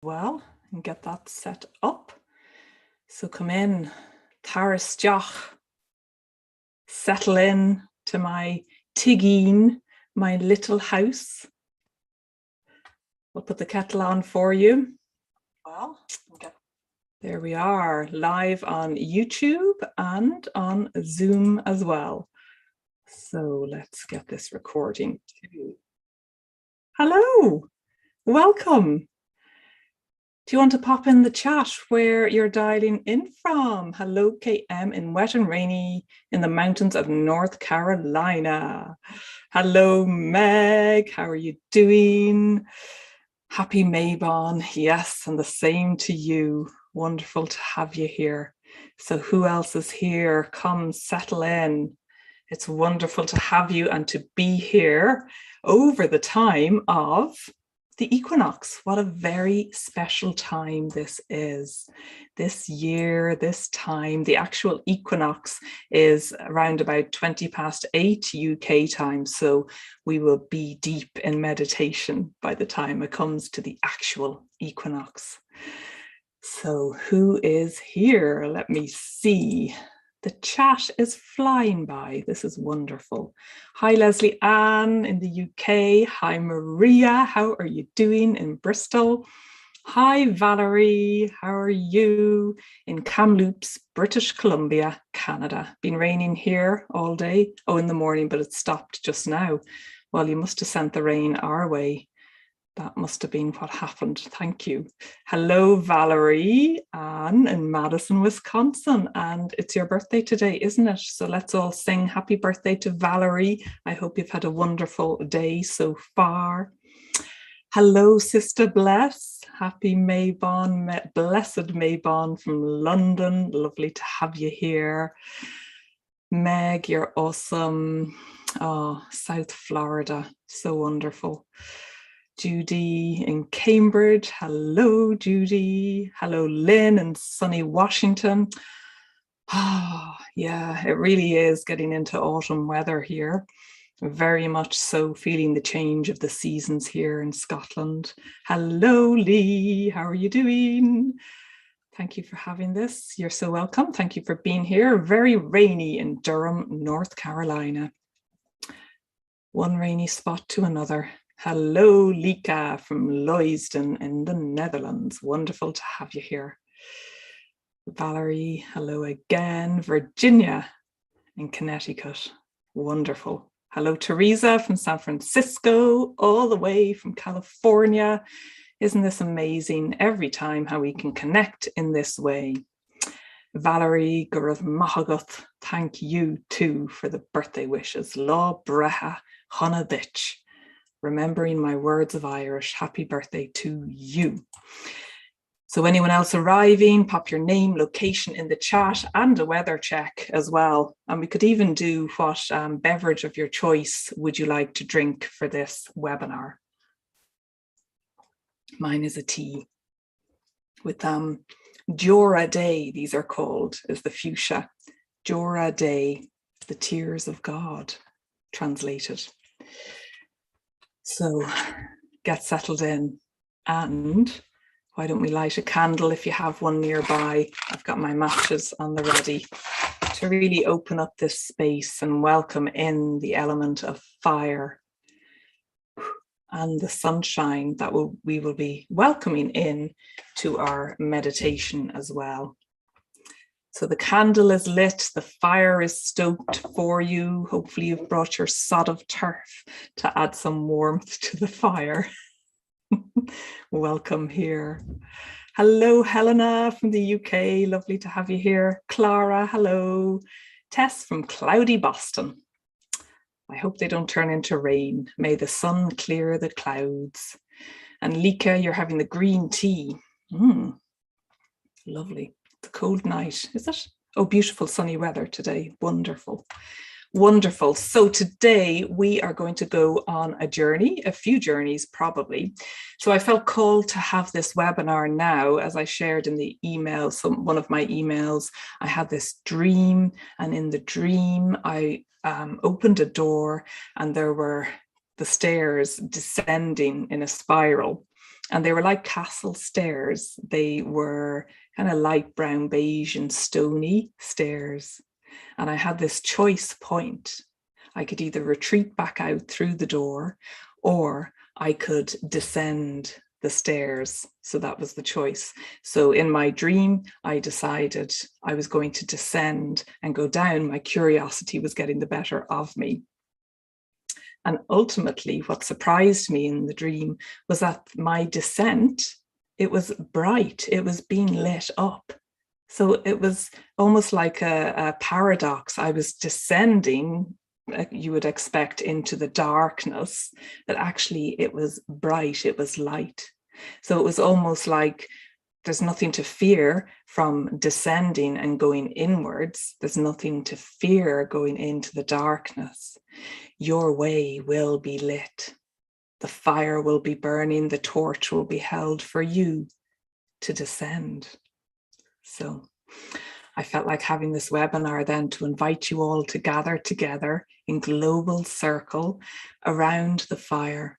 well and get that set up. So come in, Tarasteach, settle in to my tigeen, my little house. We'll put the kettle on for you. Well, there we are, live on YouTube and on Zoom as well. So let's get this recording too. Hello, welcome. Do you want to pop in the chat where you're dialing in from? Hello, KM in wet and rainy in the mountains of North Carolina. Hello, Meg. How are you doing? Happy Maybon. Yes, and the same to you. Wonderful to have you here. So who else is here? Come settle in. It's wonderful to have you and to be here over the time of the equinox. What a very special time this is. This year, this time, the actual equinox is around about 8:20 UK time. So we will be deep in meditation by the time it comes to the actual equinox. So who is here? Let me see. The chat is flying by. This is wonderful. Hi, Leslie Ann in the UK. Hi, Maria. How are you doing in Bristol? Hi, Valerie. How are you in Kamloops, British Columbia, Canada? Been raining here all day. Oh, in the morning, but it stopped just now. Well, you must have sent the rain our way. That must have been what happened. Thank you. Hello, Valerie, Anne in Madison, Wisconsin. And it's your birthday today, isn't it? So let's all sing happy birthday to Valerie. I hope you've had a wonderful day so far. Hello, Sister Bless. Happy Maybon, blessed Maybon from London. Lovely to have you here. Meg, you're awesome. Oh, South Florida. So wonderful. Judy in Cambridge. Hello, Judy. Hello, Lynn in sunny Washington. Oh, yeah, it really is getting into autumn weather here. Very much so feeling the change of the seasons here in Scotland. Hello, Lee. How are you doing? Thank you for having this. You're so welcome. Thank you for being here. Very rainy in Durham, North Carolina. One rainy spot to another. Hello, Lika from Loisden in the Netherlands. Wonderful to have you here. Valerie, hello again. Virginia in Connecticut. Wonderful. Hello, Teresa from San Francisco, all the way from California. Isn't this amazing? Every time how we can connect in this way. Valerie Gurav Mahaguth, thank you too for the birthday wishes. Law Breha Honadich. Remembering my words of Irish, happy birthday to you. So anyone else arriving, pop your name, location in the chat and a weather check as well. And we could even do what beverage of your choice would you like to drink for this webinar. Mine is a tea with Jora Day, these are called, is the fuchsia. Jora Day, the tears of God, translated. So get settled in, and why don't we light a candle if you have one nearby. I've got my matches on the ready to really open up this space and welcome in the element of fire and the sunshine that we will be welcoming in to our meditation as well. So the candle is lit, the fire is stoked for you. Hopefully you've brought your sod of turf to add some warmth to the fire. Welcome here. Hello, Helena from the UK. Lovely to have you here. Clara, hello. Tess from cloudy Boston. I hope they don't turn into rain. May the sun clear the clouds. And Lika, you're having the green tea. Lovely. The cold night, is it? Oh, beautiful sunny weather today. Wonderful. Wonderful. So today we are going to go on a journey, a few journeys probably. So I felt called to have this webinar now, as I shared in the email, one of my emails, I had this dream, and in the dream I opened a door and there were the stairs descending in a spiral. And they were like castle stairs. They were kind of light brown beige and stony stairs. And I had this choice point. I could either retreat back out through the door, or I could descend the stairs. So that was the choice. So in my dream, I decided I was going to descend and go down. My curiosity was getting the better of me. And ultimately, what surprised me in the dream was that my descent, it was bright, it was being lit up. So it was almost like a paradox. I was descending, you would expect, into the darkness, but actually it was bright, it was light. So it was almost like there's nothing to fear from descending and going inwards. There's nothing to fear going into the darkness. Your way will be lit. The fire will be burning. The torch will be held for you to descend. So I felt like having this webinar then to invite you all to gather together in global circle around the fire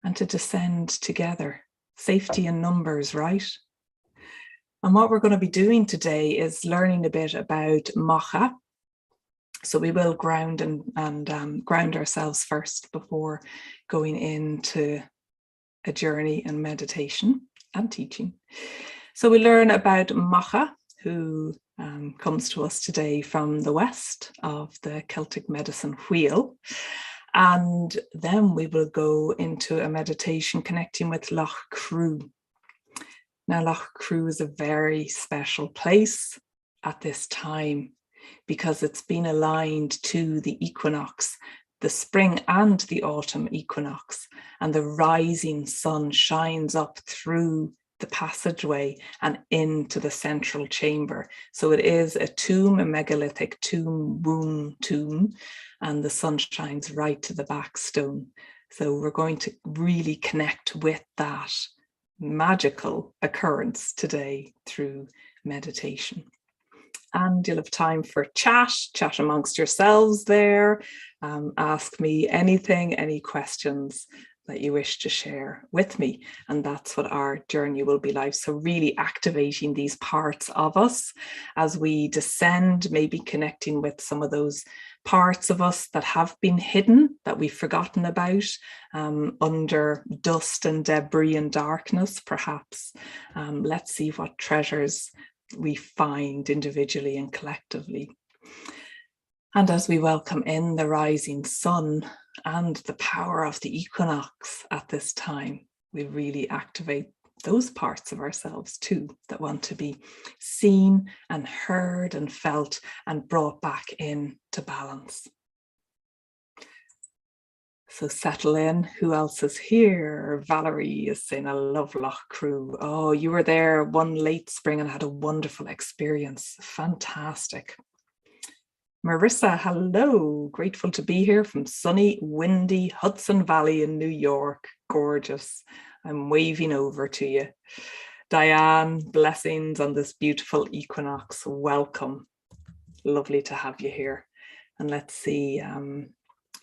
and to descend together. Safety in numbers, right? And what we're going to be doing today is learning a bit about Macha. So we will ground and ground ourselves first before going into a journey and meditation and teaching. So we learn about Macha, who comes to us today from the west of the Celtic Medicine Wheel. And then we will go into a meditation connecting with Loughcrew. Now, Loughcrew is a very special place at this time because it's been aligned to the equinox, the spring and the autumn equinox, and the rising sun shines up through the passageway and into the central chamber. So it is a tomb, a megalithic tomb, womb tomb, and the sun shines right to the back stone. So we're going to really connect with that magical occurrence today through meditation. And you'll have time for chat amongst yourselves there. Ask me anything, any questions that you wish to share with me. And that's what our journey will be like. So really activating these parts of us as we descend, maybe connecting with some of those parts of us that have been hidden, that we've forgotten about, under dust and debris and darkness, perhaps. Let's see what treasures we find individually and collectively. And as we welcome in the rising sun and the power of the equinox at this time, we really activate those parts of ourselves too that want to be seen and heard and felt and brought back into balance. So settle in. Who else is here? Valerie is saying, I love Loughcrew. Oh, you were there one late spring and had a wonderful experience. Fantastic. Marissa, hello. Grateful to be here from sunny, windy Hudson Valley in New York. Gorgeous. I'm waving over to you. Diane, blessings on this beautiful equinox. Welcome. Lovely to have you here. And let's see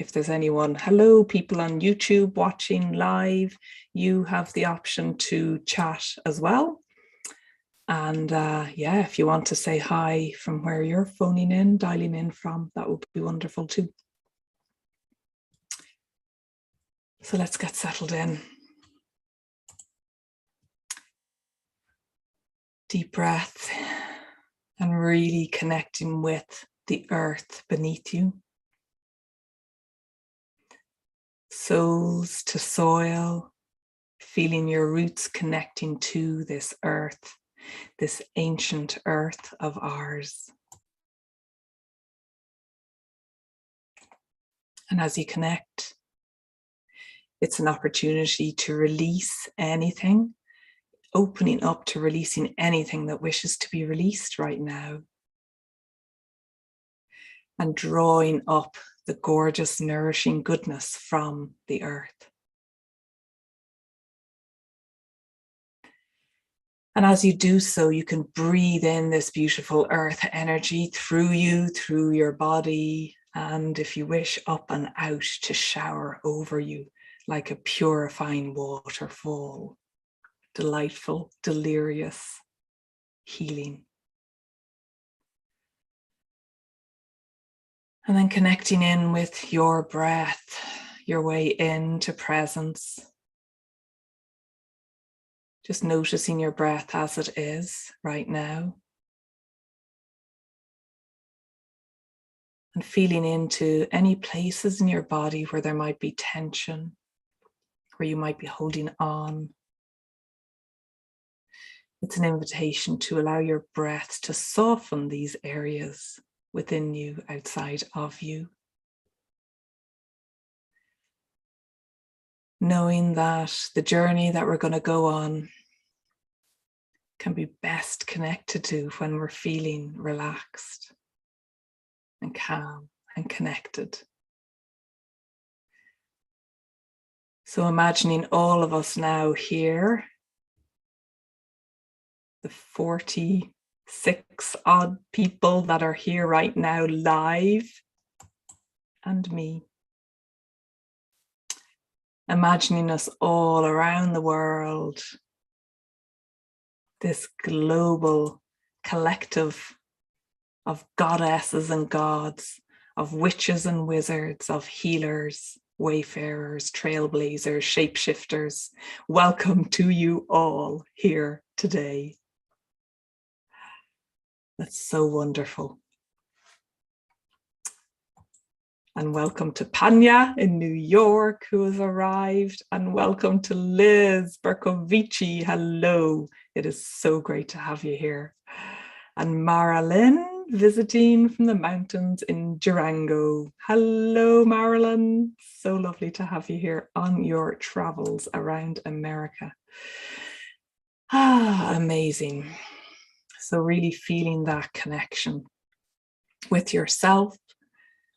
if there's anyone. Hello, people on YouTube watching live. You have the option to chat as well. And yeah, if you want to say hi from where you're phoning in, dialing in from, that would be wonderful too. So let's get settled in. Deep breath and really connecting with the earth beneath you. Soles to soil, feeling your roots connecting to this earth, this ancient earth of ours. And as you connect, it's an opportunity to release anything, opening up to releasing anything that wishes to be released right now. And drawing up the gorgeous, nourishing goodness from the earth. And as you do so, you can breathe in this beautiful earth energy through you, through your body, and if you wish, up and out to shower over you like a purifying waterfall, delightful, delirious healing. And then connecting in with your breath, your way into presence. Just noticing your breath as it is right now. And feeling into any places in your body where there might be tension, where you might be holding on. It's an invitation to allow your breath to soften these areas within you, outside of you. Knowing that the journey that we're going to go on can be best connected to when we're feeling relaxed and calm and connected. So imagining all of us now here, the 46 odd people that are here right now live, and me. Imagining us all around the world, this global collective of goddesses and gods, of witches and wizards, of healers, wayfarers, trailblazers, shapeshifters. Welcome to you all here today. That's so wonderful. And welcome to Panya in New York, who has arrived. And welcome to Liz Berkovici. Hello. It is so great to have you here. And Marilyn, visiting from the mountains in Durango. Hello, Marilyn. So lovely to have you here on your travels around America. Amazing. So really feeling that connection with yourself,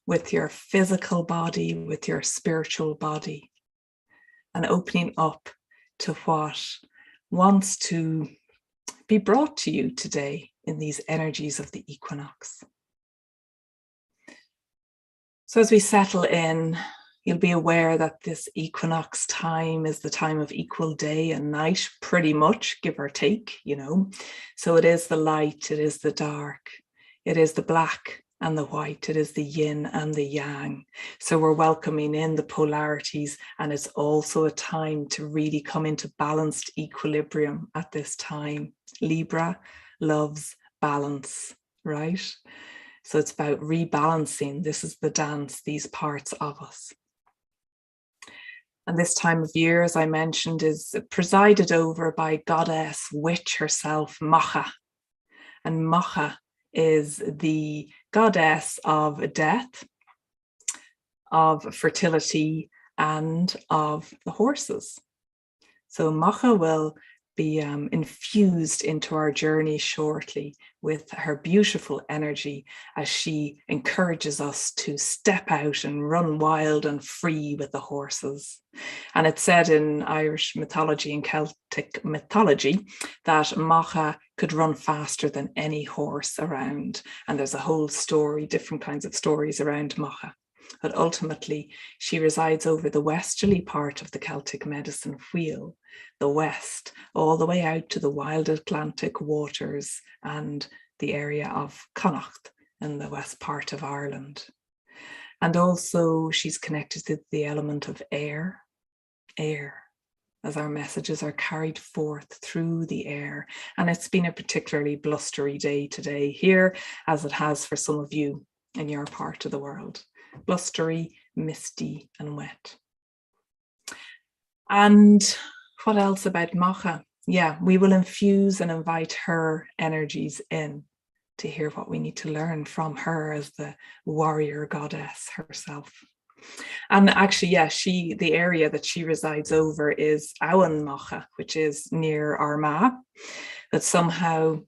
with your physical body, with your spiritual body, and opening up to what wants to be brought to you today in these energies of the equinox. So as we settle in, you'll be aware that this equinox time is the time of equal day and night, pretty much, give or take, you know. So it is the light, it is the dark, it is the black and the white, it is the yin and the yang. So we're welcoming in the polarities, and it's also a time to really come into balanced equilibrium at this time. Libra loves balance, right? So it's about rebalancing. This is the dance, these parts of us. And this time of year, as I mentioned, is presided over by Goddess Witch herself, Macha. And Macha is the goddess of death, of fertility, and of the horses. So Macha will be infused into our journey shortly with her beautiful energy as she encourages us to step out and run wild and free with the horses. And it's said in Irish mythology and Celtic mythology that Macha could run faster than any horse around. And there's a whole story, different kinds of stories around Macha. But ultimately, she resides over the westerly part of the Celtic Medicine Wheel, the west, all the way out to the wild Atlantic waters and the area of Connacht in the west part of Ireland. And also she's connected to the element of air, as our messages are carried forth through the air. And it's been a particularly blustery day today here, as it has for some of you in your part of the world. Blustery, misty, and wet. And what else about Macha? Yeah, we will infuse and invite her energies in to hear what we need to learn from her as the warrior goddess herself. And actually, yeah, the area that she resides over is Autumn Macha, which is near Armagh. But somehow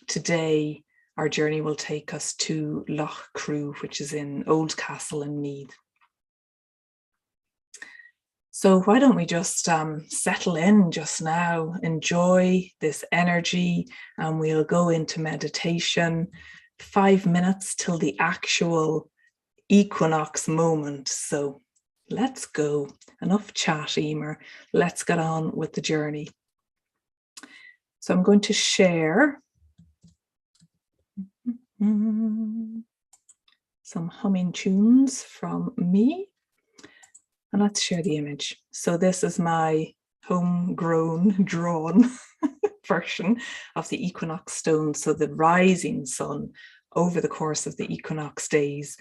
today, our journey will take us to Loughcrew, which is in Oldcastle in Meath. So why don't we just settle in just now, enjoy this energy, and we'll go into meditation, 5 minutes till the actual equinox moment. So let's go. Enough chat, Emer. Let's get on with the journey. So I'm going to share some humming tunes from me. And let's share the image. So this is my homegrown, drawn version of the equinox stone. So the rising sun over the course of the equinox days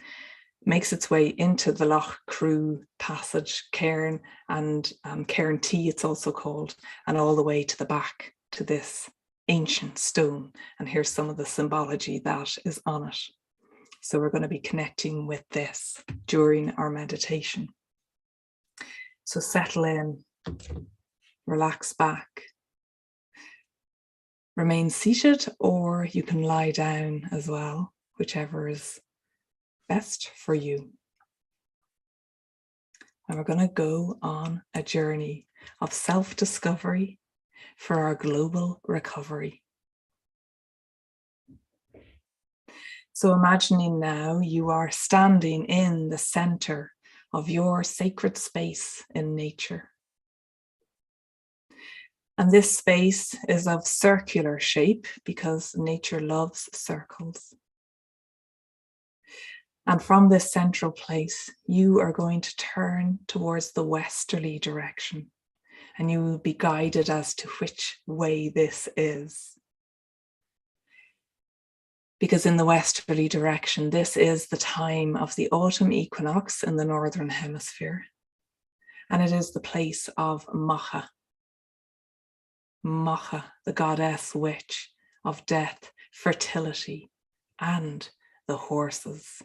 makes its way into the Loughcrew passage, cairn, and cairn T it's also called, and all the way to the back to this ancient stone. And here's some of the symbology that is on it. So we're going to be connecting with this during our meditation. So settle in, relax back, remain seated, or you can lie down as well, whichever is best for you. And we're going to go on a journey of self-discovery for our global recovery. So imagining now you are standing in the center of your sacred space in nature. And this space is of circular shape because nature loves circles. And from this central place, you are going to turn towards the westerly direction, and you will be guided as to which way this is. Because in the westerly direction, this is the time of the autumn equinox in the Northern Hemisphere. And it is the place of Macha. Macha, the Goddess Witch of death, fertility, and the horses.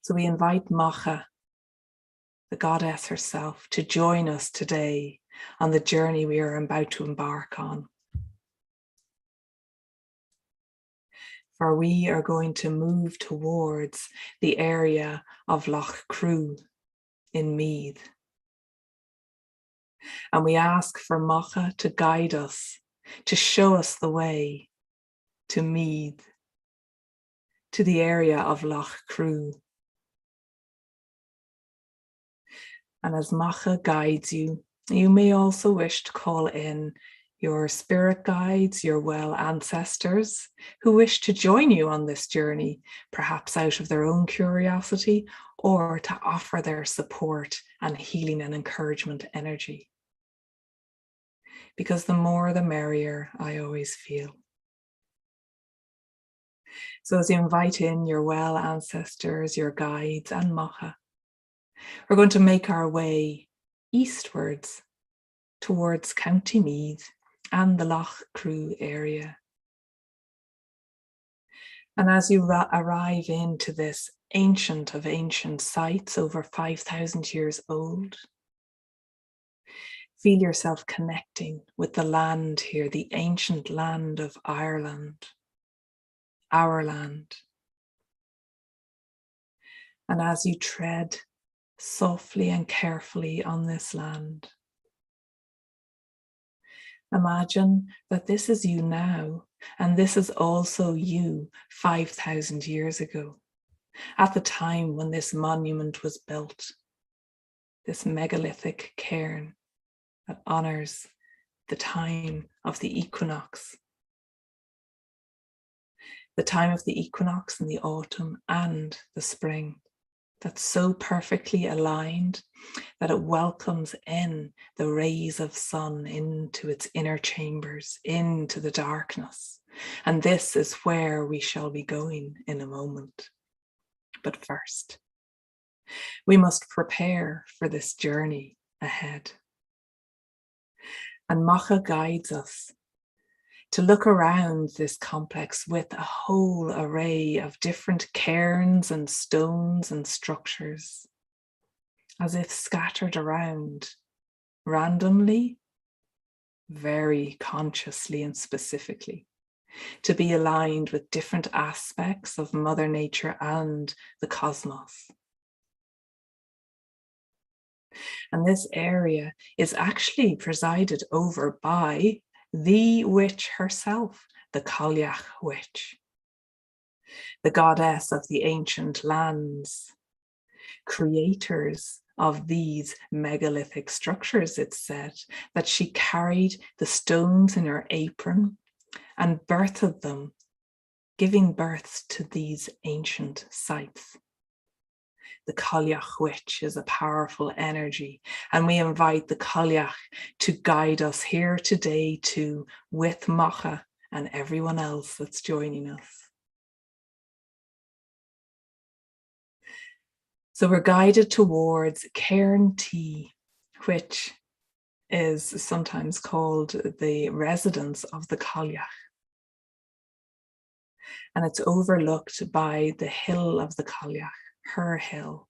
So we invite Macha, the goddess herself, to join us today on the journey we are about to embark on. For we are going to move towards the area of Loughcrew in Meath. And we ask for Macha to guide us, to show us the way to Meath, to the area of Loughcrew. And as Macha guides you, you may also wish to call in your spirit guides, your well ancestors who wish to join you on this journey, perhaps out of their own curiosity or to offer their support and healing and encouragement energy. Because the more the merrier, I always feel. So as you invite in your well ancestors, your guides and Macha, we're going to make our way eastwards towards County Meath and the Loughcrew area. And as you arrive into this ancient of ancient sites, over 5,000 years old, feel yourself connecting with the land here, the ancient land of Ireland, our land. And as you tread softly and carefully on this land, imagine that this is you now, and this is also you 5,000 years ago, at the time when this monument was built, this megalithic cairn that honors the time of the equinox. The time of the equinox in the autumn and the spring, that's so perfectly aligned that it welcomes in the rays of sun into its inner chambers, into the darkness. And this is where we shall be going in a moment. But first, we must prepare for this journey ahead. And Macha guides us to look around this complex with a whole array of different cairns and stones and structures, as if scattered around randomly, very consciously and specifically, to be aligned with different aspects of Mother Nature and the cosmos. And this area is actually presided over by the witch herself, the Cailleach Witch, the goddess of the ancient lands, creators of these megalithic structures, it's said that she carried the stones in her apron and birthed them, giving birth to these ancient sites. The Cailleach Witch is a powerful energy, and we invite the Cailleach to guide us here today too, with Macha and everyone else that's joining us. So we're guided towards Cairn Tea, which is sometimes called the residence of the Cailleach. And it's overlooked by the hill of the Cailleach, her hill.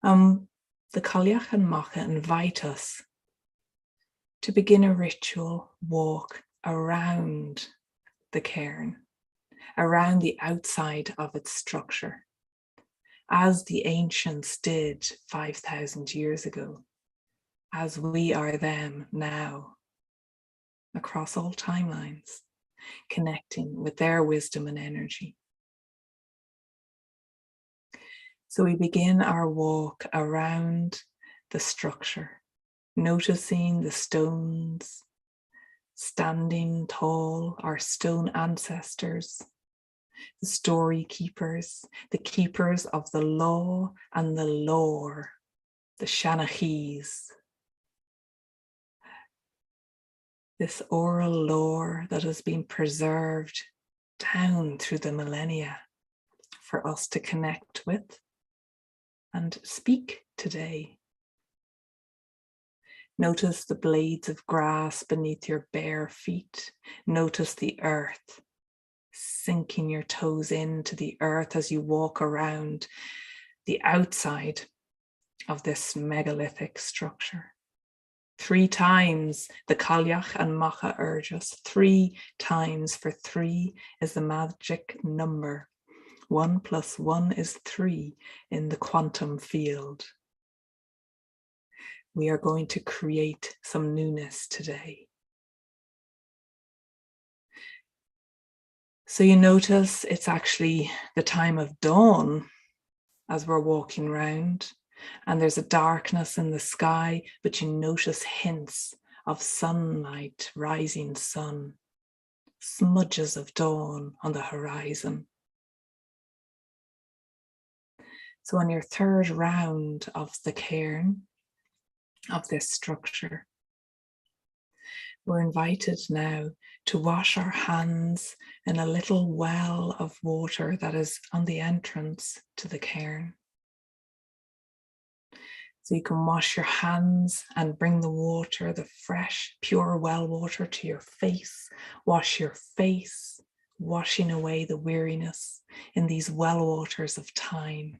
The Cailleach and Macha invite us to begin a ritual walk around the cairn, around the outside of its structure, as the ancients did 5,000 years ago, as we are them now, across all timelines, connecting with their wisdom and energy. So we begin our walk around the structure, noticing the stones, standing tall, our stone ancestors, the story keepers, the keepers of the law and the lore, the Shanachis. This oral lore that has been preserved down through the millennia for us to connect with and speak today. Notice the blades of grass beneath your bare feet. Notice the earth, sinking your toes into the earth as you walk around the outside of this megalithic structure. 3 times the Cailleach and Macha urge us. 3 times, for 3 is the magic number. 1 + 1 is 3 in the quantum field. We are going to create some newness today. So you notice it's actually the time of dawn as we're walking around, and there's a darkness in the sky, but you notice hints of sunlight, rising sun, smudges of dawn on the horizon. So on your 3rd round of the cairn, of this structure, we're invited now to wash our hands in a little well of water that is on the entrance to the cairn. So you can wash your hands and bring the water, the fresh, pure well water, to your face. Wash your face, washing away the weariness in these well waters of time.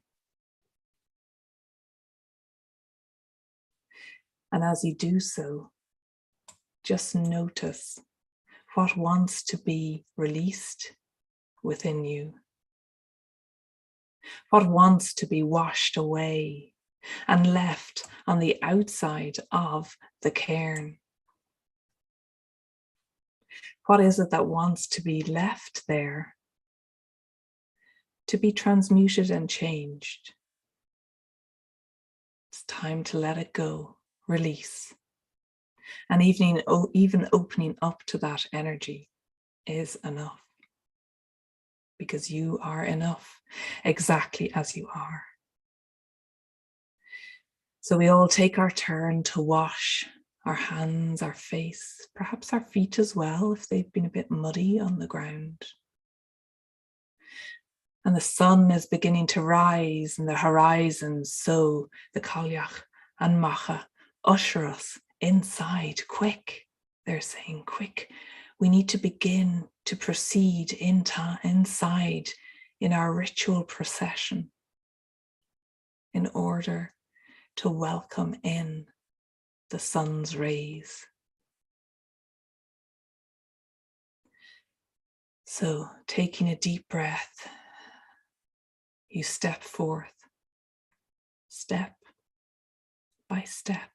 And as you do so, just notice what wants to be released within you, what wants to be washed away and left on the outside of the cairn. What is it that wants to be left there, to be transmuted and changed? It's time to let it go, release. And even opening up to that energy is enough, because you are enough exactly as you are. So we all take our turn to wash our hands, our face, perhaps our feet as well, if they've been a bit muddy on the ground. And the sun is beginning to rise in the horizon, so the Cailleach and Macha usher us inside. Quick, they're saying, quick. We need to begin to proceed inside in our ritual procession in order to welcome in the sun's rays. So taking a deep breath, you step forth, step by step.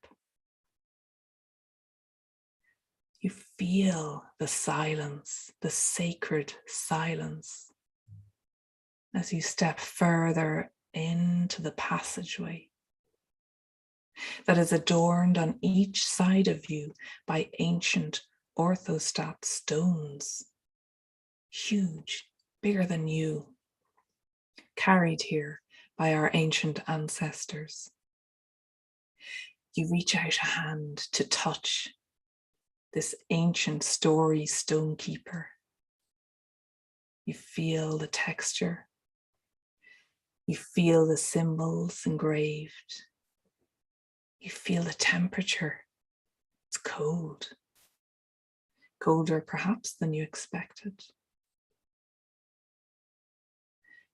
You feel the silence, the sacred silence. as you step further into the passageway that is adorned on each side of you by ancient orthostat stones, huge, bigger than you, carried here by our ancient ancestors. You reach out a hand to touch this ancient story stonekeeper. You feel the texture. You feel the symbols engraved. You feel the temperature. It's cold. Colder perhaps than you expected.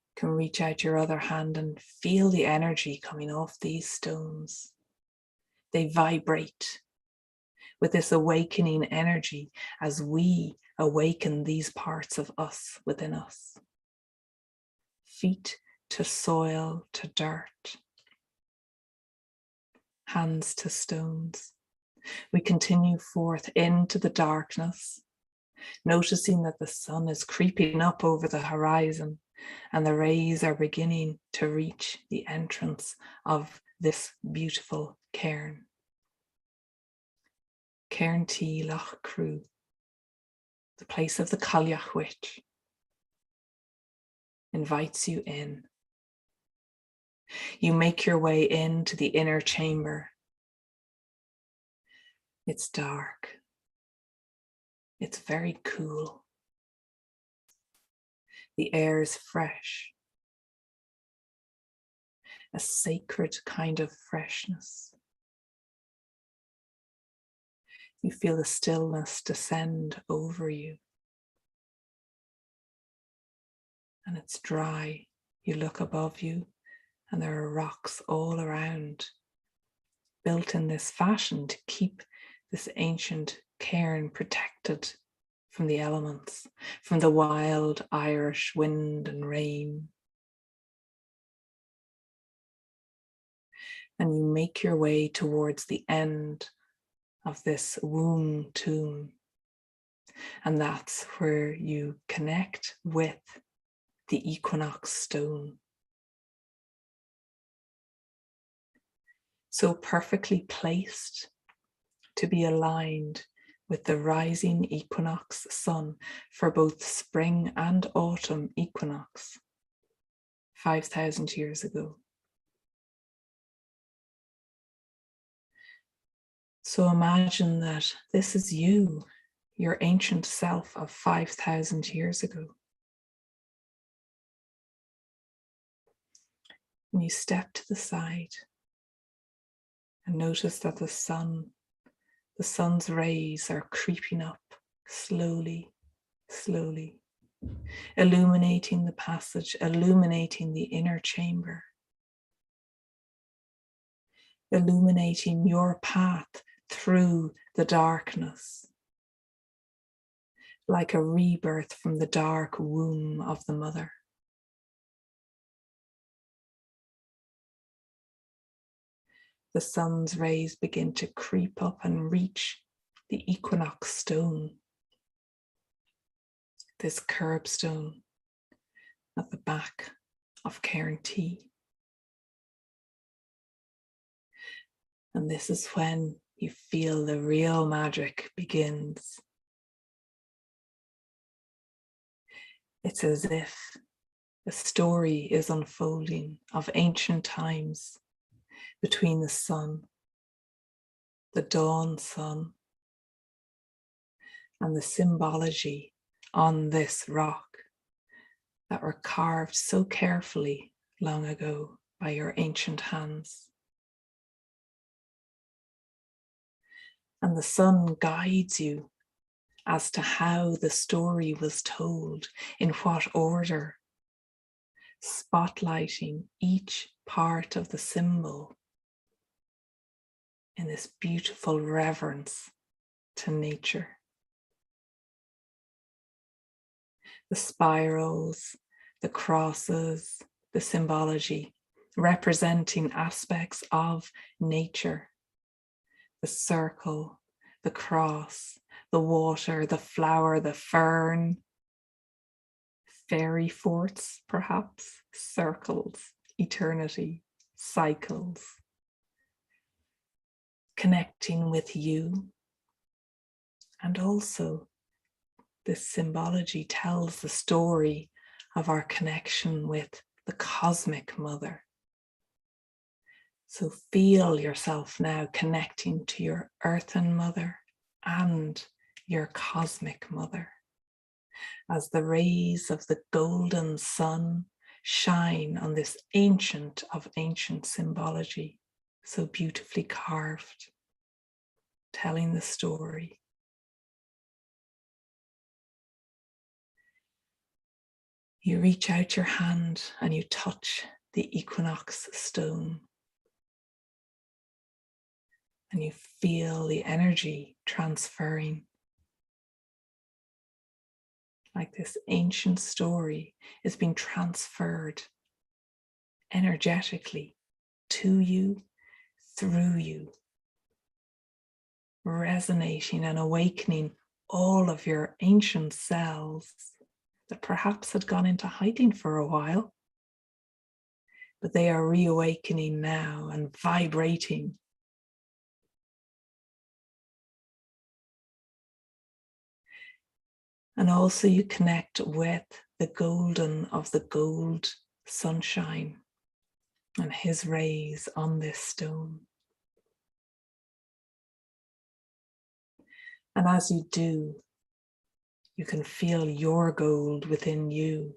You can reach out your other hand and feel the energy coming off these stones. They vibrate with this awakening energy as we awaken these parts of us within us. Feet to soil, to dirt. Hands to stones. We continue forth into the darkness, noticing that the sun is creeping up over the horizon and the rays are beginning to reach the entrance of this beautiful cairn. Cairn Tí Loughcrew, the place of the Cailleach Witch, invites you in. You make your way into the inner chamber. It's dark. It's very cool. The air is fresh. A sacred kind of freshness. You feel the stillness descend over you. And it's dry. You look above you and there are rocks all around, built in this fashion to keep this ancient cairn protected from the elements, from the wild Irish wind and rain. And you make your way towards the end of this womb tomb. And that's where you connect with the equinox stone. So perfectly placed to be aligned with the rising equinox sun for both spring and autumn equinox 5,000 years ago. So imagine that this is you, your ancient self of 5,000 years ago. And you step to the side and notice that the sun's rays are creeping up slowly, slowly, illuminating the passage, illuminating the inner chamber, illuminating your path through the darkness, like a rebirth from the dark womb of the mother. The sun's rays begin to creep up and reach the equinox stone, this curbstone at the back of Cairn Tí. And this is when you feel the real magic begins. It's as if a story is unfolding of ancient times between the sun, the dawn sun, and the symbology on this rock that were carved so carefully long ago by your ancient hands. And the sun guides you as to how the story was told, in what order, spotlighting each part of the symbol in this beautiful reverence to nature. The spirals, the crosses, the symbology, representing aspects of nature. The circle, the cross, the water, the flower, the fern, fairy forts, perhaps, circles, eternity, cycles, connecting with you. And also, this symbology tells the story of our connection with the cosmic mother. So feel yourself now connecting to your earthen mother and your cosmic mother, as the rays of the golden sun shine on this ancient of ancient symbology, so beautifully carved, telling the story. You reach out your hand and you touch the equinox stone. And you feel the energy transferring. Like this ancient story is being transferred energetically to you, through you, resonating and awakening all of your ancient selves that perhaps had gone into hiding for a while, but they are reawakening now and vibrating. And also you connect with the golden of the gold sunshine and his rays on this stone. And as you do, you can feel your gold within you,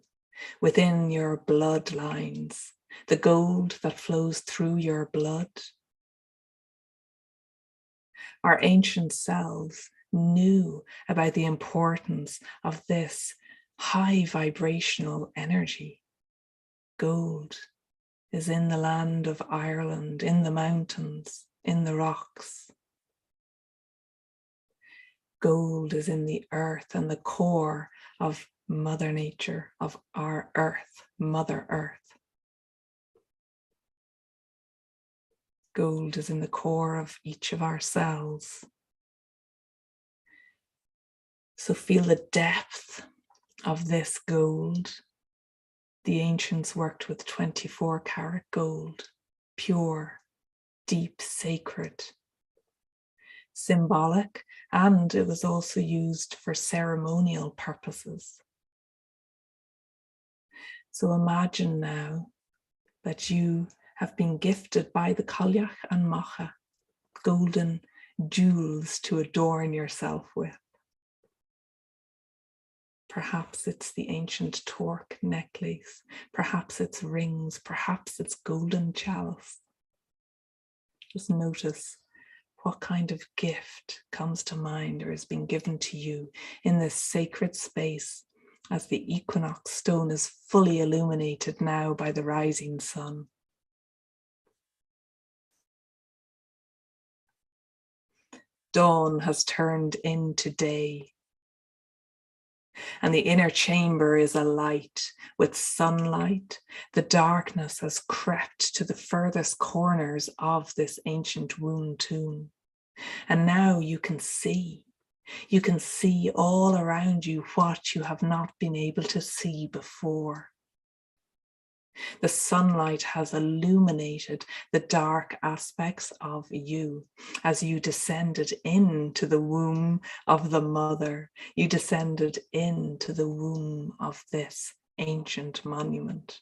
within your bloodlines, the gold that flows through your blood. Our ancient selves knew about the importance of this high vibrational energy. Gold is in the land of Ireland, in the mountains, in the rocks. Gold is in the earth and the core of Mother Nature, of our earth, Mother Earth. Gold is in the core of each of our cells. So feel the depth of this gold. The ancients worked with 24 karat gold, pure, deep, sacred, symbolic, and it was also used for ceremonial purposes. So imagine now that you have been gifted by the Cailleach and Macha golden jewels to adorn yourself with. Perhaps it's the ancient torque necklace, perhaps it's rings, perhaps it's golden chalice. Just notice what kind of gift comes to mind or has been given to you in this sacred space as the equinox stone is fully illuminated now by the rising sun. Dawn has turned into day. And the inner chamber is alight with sunlight. The darkness has crept to the furthest corners of this ancient wound tomb. And now you can see all around you what you have not been able to see before. The sunlight has illuminated the dark aspects of you as you descended into the womb of the mother. You descended into the womb of this ancient monument.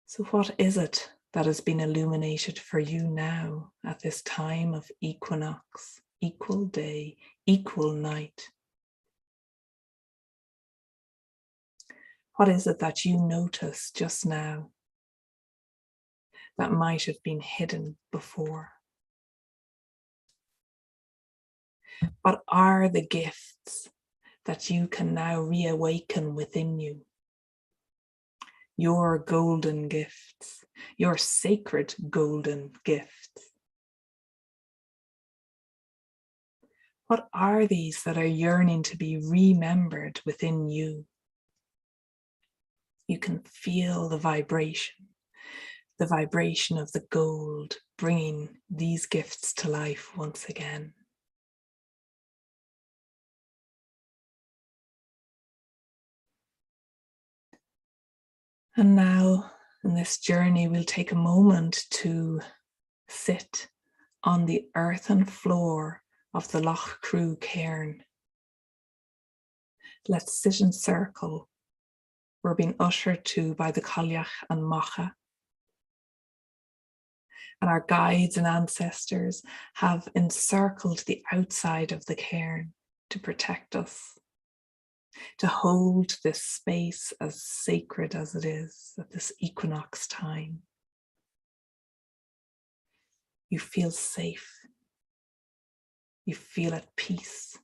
So what is it that has been illuminated for you now at this time of equinox, equal day, equal night? What is it that you notice just now that might have been hidden before? What are the gifts that you can now reawaken within you? Your golden gifts, your sacred golden gifts. What are these that are yearning to be remembered within you? You can feel the vibration of the gold bringing these gifts to life once again. And now in this journey, we'll take a moment to sit on the earthen floor of the Loughcrew cairn. Let's sit in circle. We're being ushered to by the Cailleach and Macha. And our guides and ancestors have encircled the outside of the cairn to protect us, to hold this space as sacred as it is at this equinox time. You feel safe. You feel at peace.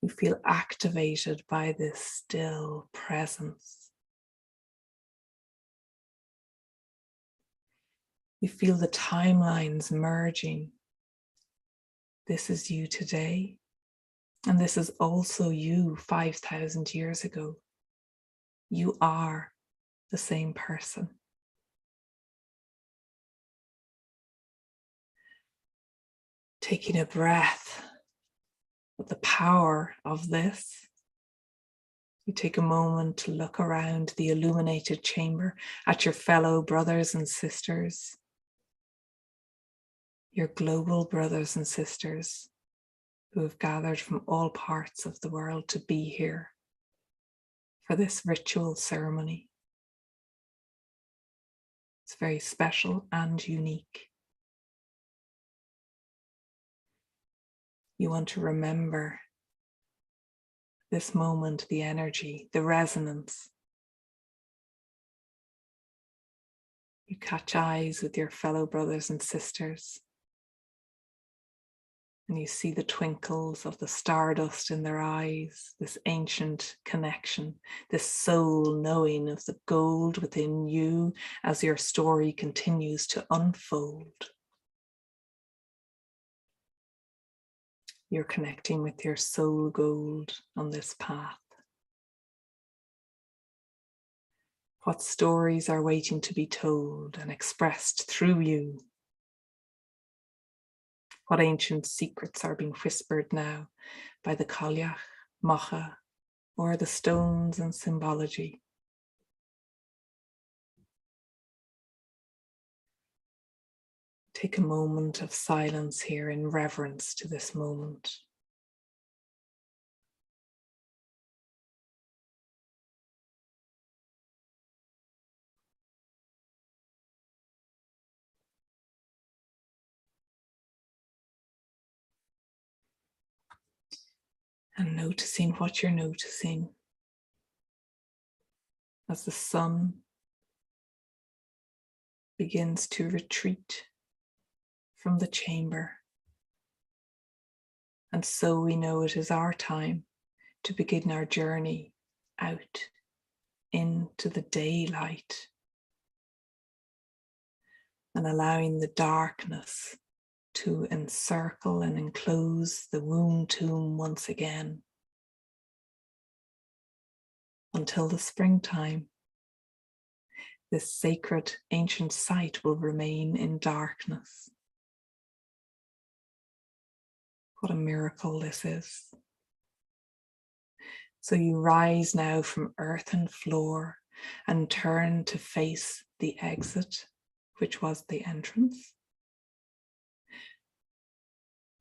You feel activated by this still presence. You feel the timelines merging. This is you today, and this is also you 5,000 years ago. You are the same person. Taking a breath with the power of this, you take a moment to look around the illuminated chamber at your fellow brothers and sisters, your global brothers and sisters who have gathered from all parts of the world to be here for this ritual ceremony. It's very special and unique. You want to remember this moment, the energy, the resonance. You catch eyes with your fellow brothers and sisters, and you see the twinkles of the stardust in their eyes, this ancient connection, this soul knowing of the gold within you as your story continues to unfold. You're connecting with your soul gold on this path. What stories are waiting to be told and expressed through you? What ancient secrets are being whispered now by the Cailleach, Macha, or the stones and symbology? Take a moment of silence here in reverence to this moment. And noticing what you're noticing as the sun begins to retreat from the chamber. And so we know it is our time to begin our journey out into the daylight and allowing the darkness to encircle and enclose the womb tomb once again until the springtime. This sacred ancient site will remain in darkness. What a miracle this is. So you rise now from earth and floor and turn to face the exit, which was the entrance.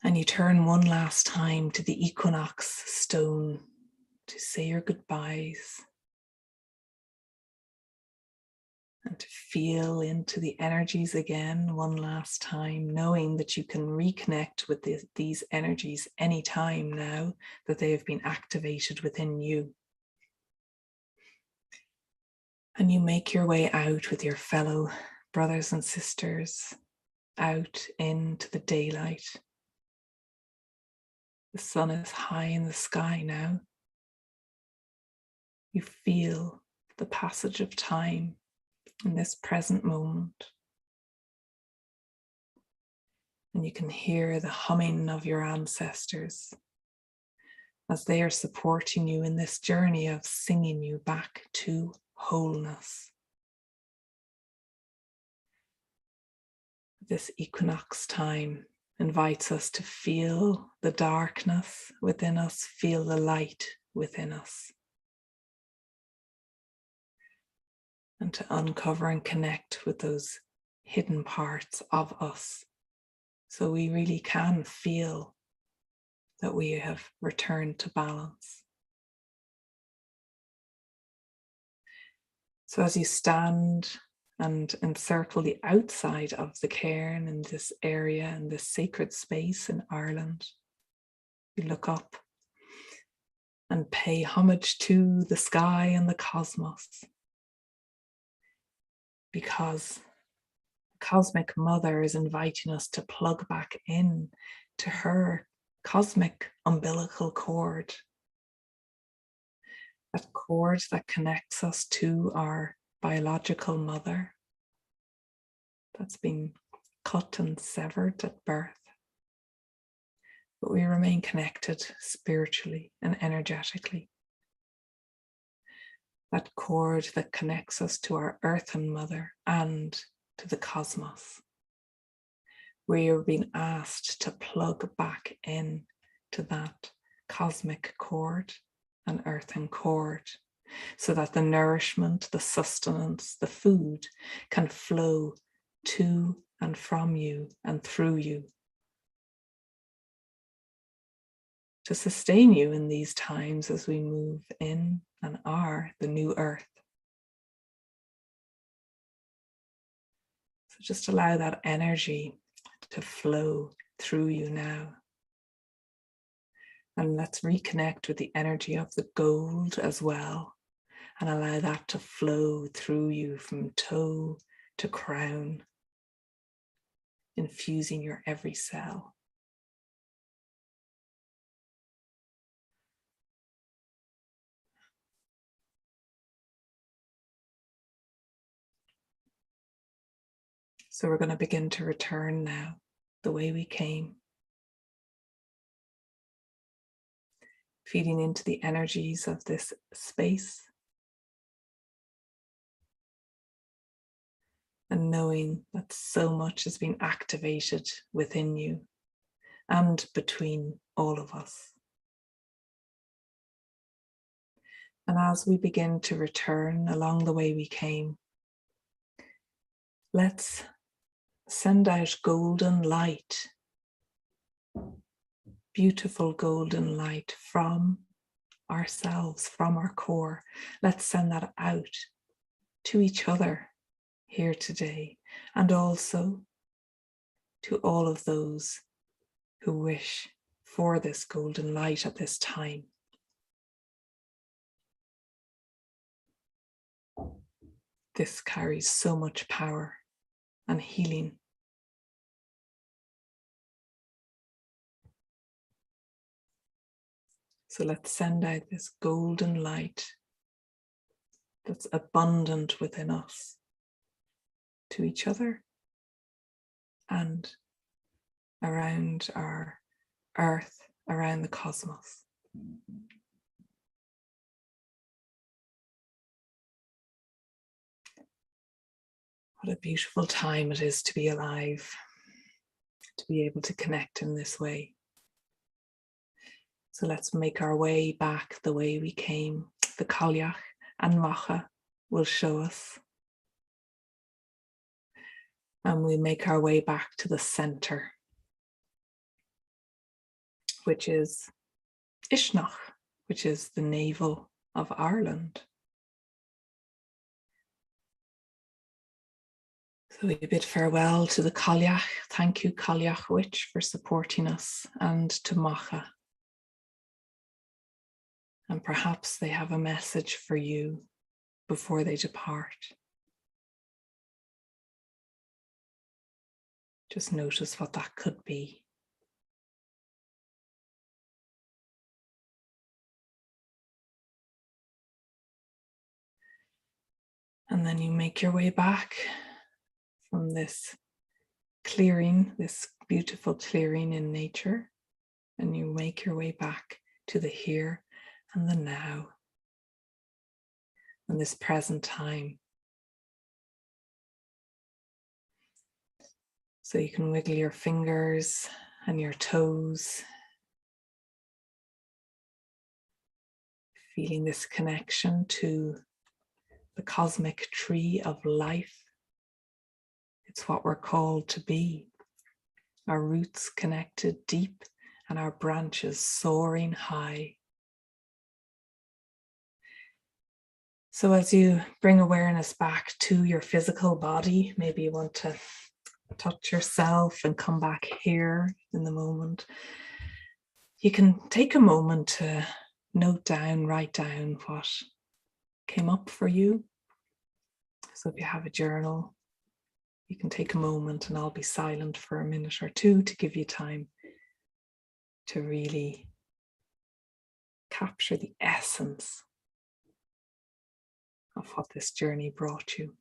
And you turn one last time to the equinox stone to say your goodbyes and to feel into the energies again one last time, knowing that you can reconnect with these energies anytime now that they have been activated within you. And you make your way out with your fellow brothers and sisters out into the daylight. The sun is high in the sky now. You feel the passage of time in this present moment. And you can hear the humming of your ancestors as they are supporting you in this journey of singing you back to wholeness. This equinox time invites us to feel the darkness within us, feel the light within us. and to uncover and connect with those hidden parts of us. So we really can feel that we have returned to balance. So as you stand and encircle the outside of the cairn in this area, in this sacred space in Ireland, you look up and pay homage to the sky and the cosmos, because the Cosmic Mother is inviting us to plug back in to her cosmic umbilical cord, that cord that connects us to our biological mother that's been cut and severed at birth. But we remain connected spiritually and energetically. That cord that connects us to our earthen mother and to the cosmos. We are being asked to plug back in to that cosmic cord and earthen cord, so that the nourishment, the sustenance, the food can flow to and from you and through you, to sustain you in these times as we move in and are the new earth. So just allow that energy to flow through you now. And let's reconnect with the energy of the gold as well, and allow that to flow through you from toe to crown, infusing your every cell. So we're going to begin to return now the way we came, feeding into the energies of this space and knowing that so much has been activated within you and between all of us. And as we begin to return along the way we came, let's send out golden light, beautiful golden light from ourselves, from our core. Let's send that out to each other here today, and also to all of those who wish for this golden light at this time. This carries so much power and healing. So let's send out this golden light that's abundant within us to each other and around our earth, around the cosmos. What a beautiful time it is to be alive, to be able to connect in this way. So let's make our way back the way we came. The Cailleach and Macha will show us. And we make our way back to the center, which is Ishnach, which is the navel of Ireland. So we bid farewell to the Cailleach. Thank you, Cailleach Witch, for supporting us, and to Macha. And perhaps they have a message for you before they depart. Just notice what that could be. And then you make your way back from this clearing, this beautiful clearing in nature, and you make your way back to the here and the now, and this present time. So you can wiggle your fingers and your toes, feeling this connection to the cosmic tree of life. It's what we're called to be. Our roots connected deep and our branches soaring high. So as you bring awareness back to your physical body, maybe you want to touch yourself and come back here in the moment. You can take a moment to note down, write down what came up for you. So if you have a journal, you can take a moment and I'll be silent for a minute or two to give you time to really capture the essence of what this journey brought you.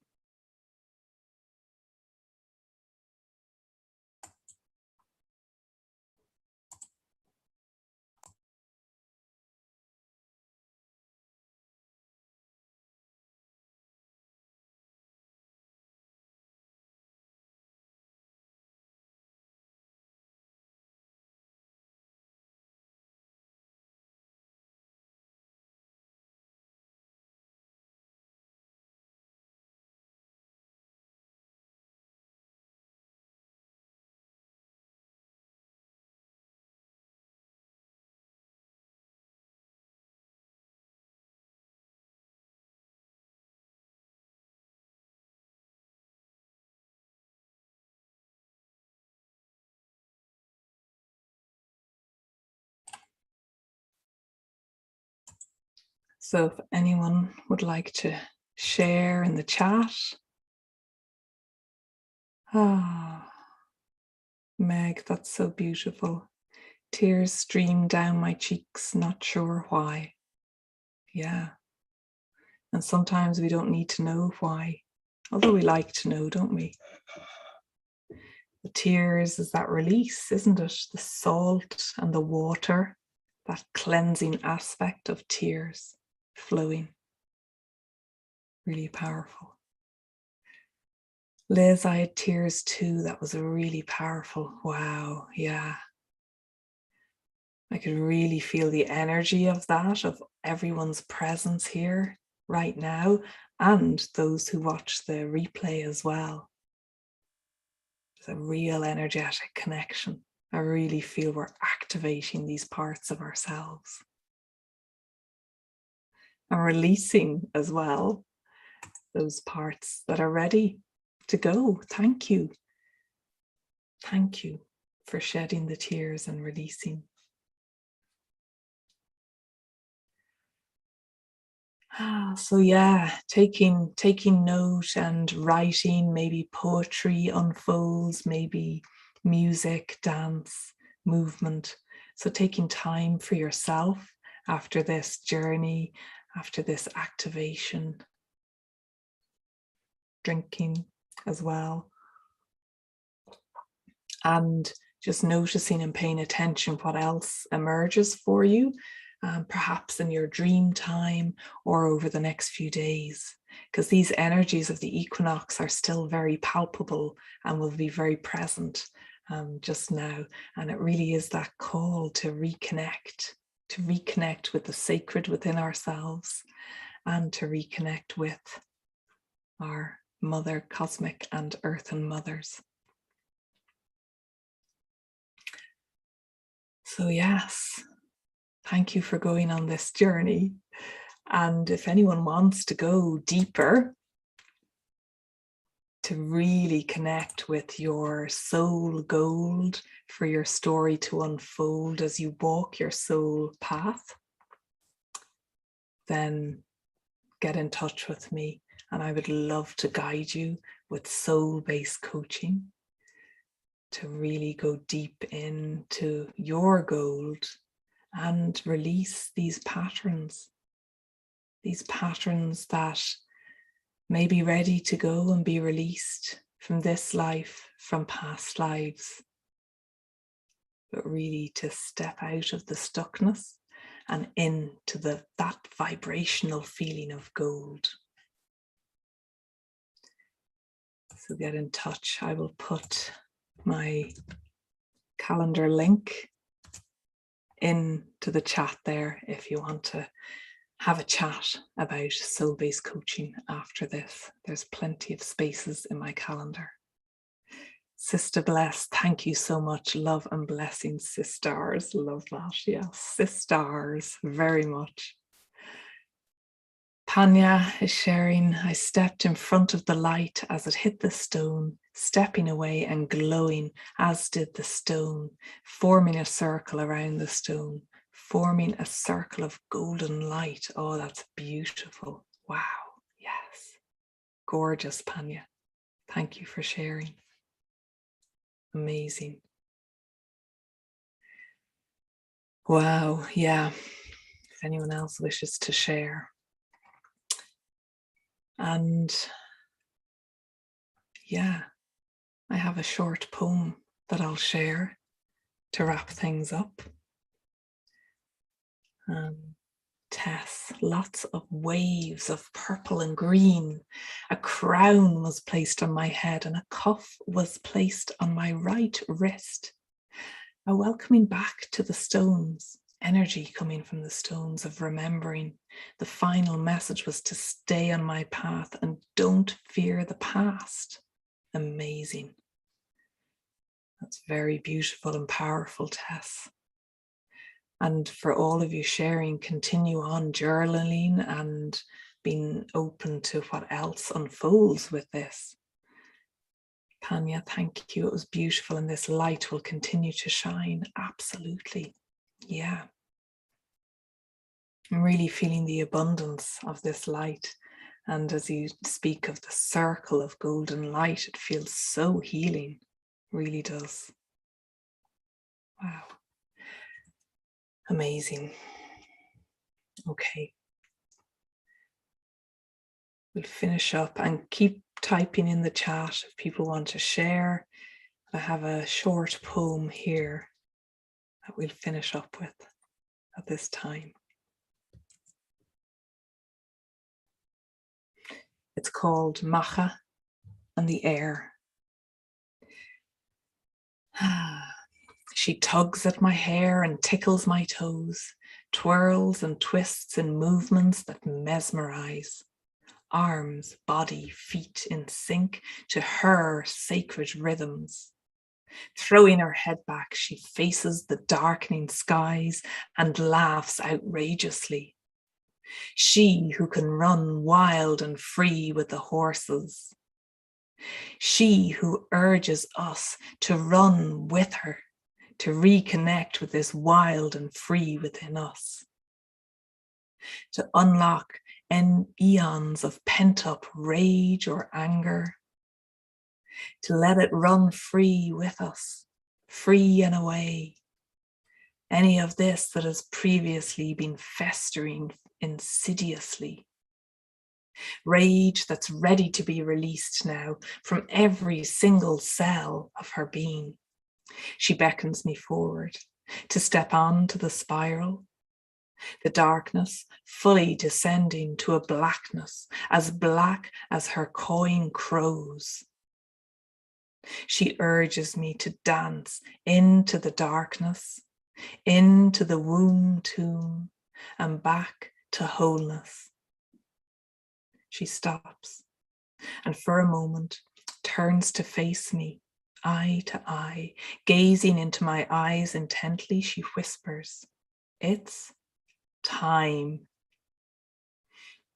So if anyone would like to share in the chat. Meg, that's so beautiful. Tears stream down my cheeks, not sure why. Yeah. And sometimes we don't need to know why, although we like to know, don't we? The tears is that release, isn't it? The salt and the water, that cleansing aspect of tears flowing. Really powerful. Liz, I had tears too. That was really powerful. Wow. Yeah. I could really feel the energy of that, of everyone's presence here right now, and those who watch the replay as well. There's a real energetic connection. I really feel we're activating these parts of ourselves. And releasing as well those parts that are ready to go. Thank you. Thank you for shedding the tears and releasing. So yeah, taking note and writing, maybe poetry unfolds, maybe music, dance, movement. So taking time for yourself after this journey, after this activation, drinking as well. And just noticing and paying attention what else emerges for you. Perhaps in your dream time or over the next few days, because these energies of the equinox are still very palpable and will be very present just now. And it really is that call to reconnect with the sacred within ourselves and to reconnect with our mother, cosmic and earthen mothers. So yes. Thank you for going on this journey. And if anyone wants to go deeper, to really connect with your soul gold for your story to unfold as you walk your soul path, then get in touch with me. And I would love to guide you with soul-based coaching to really go deep into your gold and release these patterns that may be ready to go and be released from this life, from past lives, but really to step out of the stuckness and into that vibrational feeling of gold. So get in touch. I will put my calendar link into the chat there if you want to have a chat about soul-based coaching after this. There's plenty of spaces in my calendar. Sister Bless, thank you so much. Love and blessings, sisters. Love that. Yes, sisters, very much. Tanya is sharing, I stepped in front of the light as it hit the stone, stepping away and glowing, as did the stone, forming a circle around the stone, forming a circle of golden light. Oh, that's beautiful. Wow. Yes. Gorgeous, Tanya. Thank you for sharing. Amazing. Wow. Yeah. If anyone else wishes to share. And yeah, I have a short poem that I'll share to wrap things up. Tess, lots of waves of purple and green. A crown was placed on my head and a cuff was placed on my right wrist. A welcoming back to the stones, energy coming from the stones of remembering. The final message was to stay on my path and don't fear the past. Amazing. That's very beautiful and powerful, Tess. And for all of you sharing, continue on journaling and being open to what else unfolds with this. Tanya, thank you. It was beautiful, and this light will continue to shine. Absolutely. Yeah. I'm really feeling the abundance of this light. And as you speak of the circle of golden light, it feels so healing. Really does. Wow. Amazing. Okay. We'll finish up and keep typing in the chat if people want to share. I have a short poem here that we'll finish up with at this time. It's called Macha and the Air. She tugs at my hair and tickles my toes, twirls and twists in movements that mesmerize. Arms, body, feet in sync to her sacred rhythms. Throwing her head back, she faces the darkening skies and laughs outrageously. She who can run wild and free with the horses. She who urges us to run with her, to reconnect with this wild and free within us. To unlock eons of pent-up rage or anger. To let it run free with us, free and away. Any of this that has previously been festering insidiously. Rage that's ready to be released now from every single cell of her being. She beckons me forward to step on to the spiral. The darkness fully descending to a blackness as black as her cawing crows. She urges me to dance into the darkness, into the womb tomb, and back to wholeness. She stops and for a moment turns to face me, eye to eye, gazing into my eyes intently. She whispers, "It's time.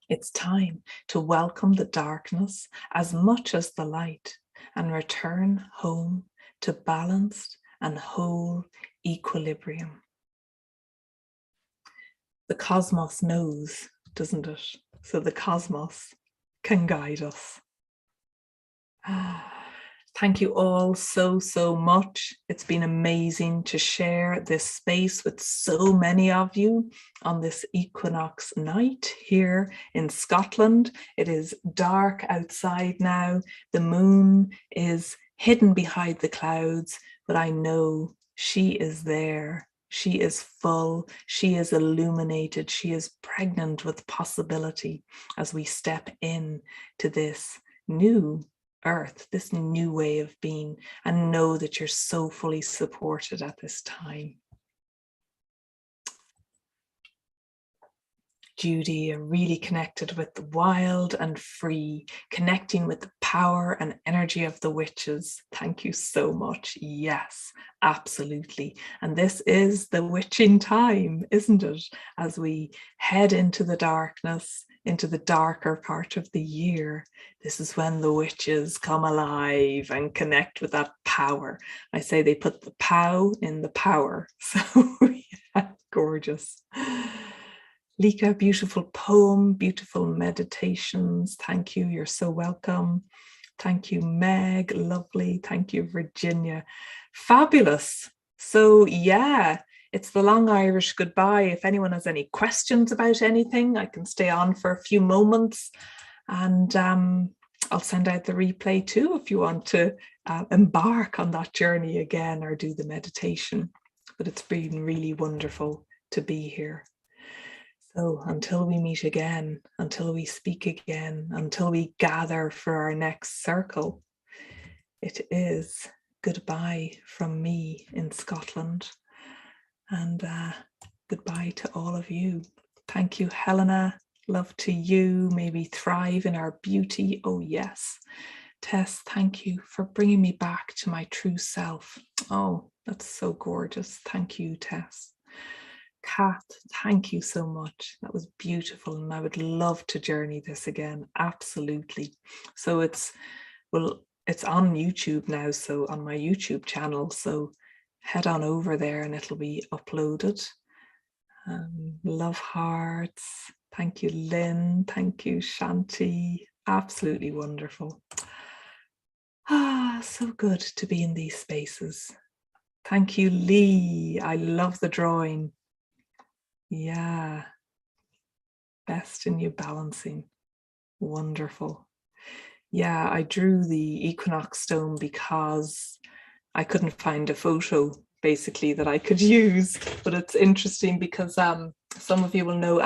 It's time to welcome the darkness as much as the light and return home to balanced and whole equilibrium." The cosmos knows, doesn't it? So the cosmos can guide us. Thank you all so much. It's been amazing to share this space with so many of you on this equinox night here in Scotland. It is dark outside now. The moon is hidden behind the clouds, but I know she is there. She is full, she is illuminated, she is pregnant with possibility as we step in to this new earth, this new way of being, and know that you're so fully supported at this time. Judy, and really connected with the wild and free, connecting with the power and energy of the witches. Thank you so much. Yes, absolutely. And this is the witching time, isn't it? As we head into the darkness, into the darker part of the year, this is when the witches come alive and connect with that power. I say they put the pow in the power. So yeah, gorgeous. Lika, beautiful poem, beautiful meditations. Thank you. You're so welcome. Thank you, Meg. Lovely. Thank you, Virginia. Fabulous. So yeah, it's the long Irish goodbye. If anyone has any questions about anything, I can stay on for a few moments, and I'll send out the replay too if you want to embark on that journey again or do the meditation. But it's been really wonderful to be here. So until we meet again, until we speak again, until we gather for our next circle, it is goodbye from me in Scotland, and goodbye to all of you. Thank you, Helena. Love to you. May we thrive in our beauty. Oh yes. Tess, thank you for bringing me back to my true self. Oh, that's so gorgeous. Thank you, Tess. Kat, thank you so much. That was beautiful, and I would love to journey this again. Absolutely. So it's on YouTube now, so on my YouTube channel. So head on over there and it'll be uploaded. Love hearts. Thank you, Lynn. Thank you, Shanti. Absolutely wonderful. So good to be in these spaces. Thank you, Lee. I love the drawing. Yeah. Best in you balancing. Wonderful. Yeah, I drew the equinox stone because I couldn't find a photo basically that I could use, but it's interesting because some of you will know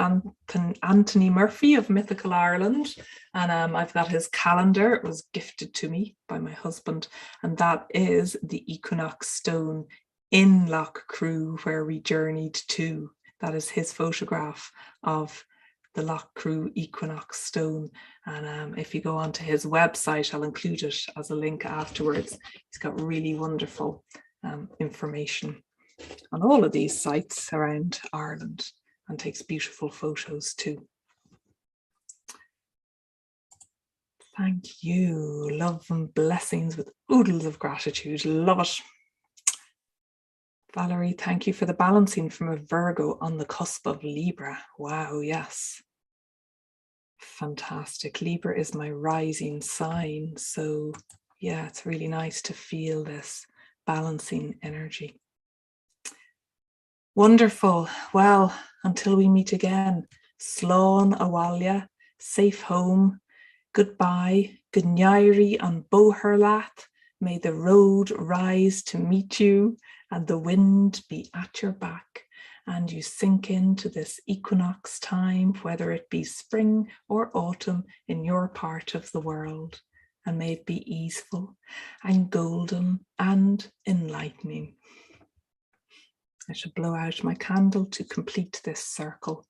Anthony Murphy of Mythical Ireland, and I've got his calendar. It was gifted to me by my husband, and that is the equinox stone in Loughcrew where we journeyed to. That is his photograph of the Loughcrew equinox stone, and if you go onto his website, I'll include it as a link afterwards. He's got really wonderful information on all of these sites around Ireland and takes beautiful photos too. Thank you. Love and blessings with oodles of gratitude. Love it. Valerie, thank you for the balancing from a Virgo on the cusp of Libra. Wow, yes. Fantastic. Libra is my rising sign. So yeah, it's really nice to feel this balancing energy. Wonderful. Well, until we meet again, Slán Awalia, safe home. Goodbye. Good Nairi on Boherlath. May the road rise to meet you and the wind be at your back, and you sink into this equinox time, whether it be spring or autumn in your part of the world, and may it be easeful and golden and enlightening. I should blow out my candle to complete this circle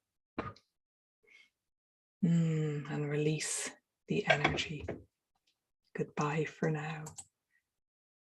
and release the energy. Goodbye for now.